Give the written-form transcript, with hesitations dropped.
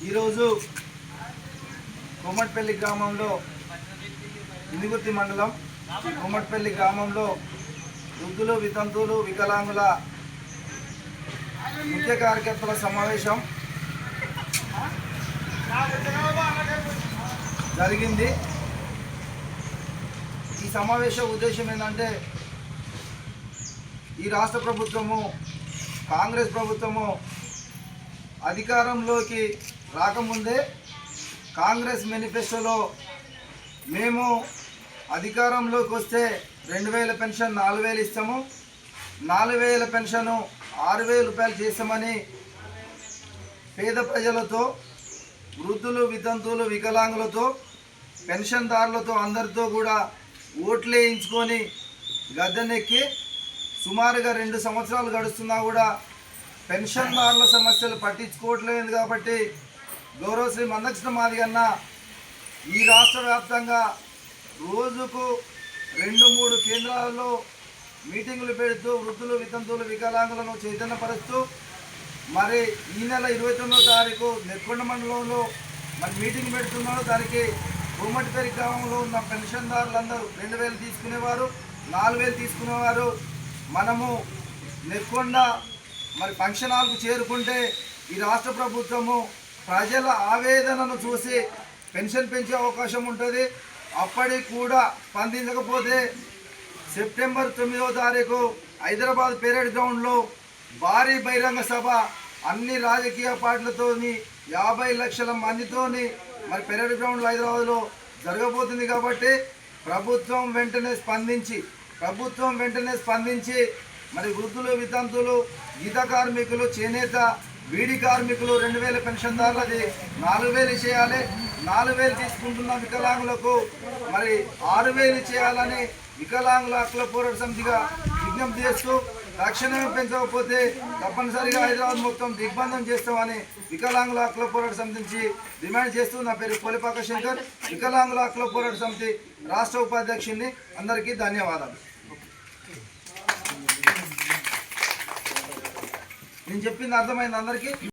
ఈరోజు కొమ్మట్పల్లి గ్రామంలో ఇందుగుర్తి మండలం కొమ్మట్పల్లి గ్రామంలో వృద్ధులు వితంతువులు వికలాంగుల ముఖ్య కార్యకర్తల సమావేశం జరిగింది. ఈ సమావేశ ఉద్దేశం ఏంటంటే ఈ రాష్ట్ర ప్రభుత్వము కాంగ్రెస్ ప్రభుత్వము అధికారంలోకి రాకముందే కాంగ్రెస్ మేనిఫెస్టోలో మేము అధికారంలోకి వస్తే 2000 పెన్షన్ 4000 ఇస్తాము, 4000 పెన్షను 6000 రూపాయలు చేస్తామని పేద ప్రజలతో వృద్ధులు వితంతువులు వికలాంగులతో పెన్షన్దారులతో అందరితో కూడా ఓట్లు వేయించుకొని గద్దెనెక్కి సుమారుగా 2 సంవత్సరాలు గడుస్తున్నా కూడా పెన్షన్దారుల సమస్యలు పట్టించుకోవట్లేదు. కాబట్టి గౌరవ శ్రీ మందకృష్ణ మాదిగ అన్న ఈ రాష్ట్ర వ్యాప్తంగా రోజుకు 2-3 కేంద్రాలలో మీటింగులు పెడుతూ వృద్ధులు వితంతువులు వికలాంగులను చైతన్యపరుస్తూ మరి ఈ నెల 29వ తారీఖు నెక్కొండ మండలంలో మరి మీటింగ్ పెడుతున్నాడు. దానికి కొమ్మట్పల్లి గ్రామంలో ఉన్న పెన్షన్దారులందరూ 2000 తీసుకునేవారు, 4000 తీసుకునేవారు. మనము నెక్కొండ మరి ఫంక్షన్ హాల్కు చేరుకుంటే ఈ రాష్ట్ర ప్రభుత్వము ప్రజల ఆవేదనను చూసి పెన్షన్ పెంచే అవకాశం ఉంటుంది. అప్పటికి కూడా స్పందించకపోతే సెప్టెంబర్ 9వ తారీఖు హైదరాబాద్ పెరేడ్ గ్రౌండ్లో భారీ బహిరంగ సభ అన్ని రాజకీయ పార్టీలతోని 50 లక్షల మందితోని మరి పెరేడ్ గ్రౌండ్లో హైదరాబాద్లో జరగబోతుంది. కాబట్టి ప్రభుత్వం వెంటనే స్పందించి మరి వృద్ధులు వితంతులు గీత కార్మికులు చేనేత బీడీ కార్మికులు 2000 పెన్షన్దారులది 4000 చేయాలి, 4000 తీసుకుంటున్న వికలాంగులకు మరి 6000 చేయాలని వికలాంగుల హక్కుల పోరాట సమితిగా విజ్ఞప్తి చేస్తూ తక్షణమే పెంచకపోతే తప్పనిసరిగా హైదరాబాద్ మొత్తం దిగ్బంధం చేస్తామని వికలాంగుల హక్కుల పోరాట సమితి నుంచి డిమాండ్ చేస్తూ నా పేరు కోలిపాక శంకర్, వికలాంగుల హక్కుల పోరాట సమితి రాష్ట్ర ఉపాధ్యక్షుడిని. అందరికీ ధన్యవాదాలు. నేను చెప్పింది అర్థమైంది అందరికీ.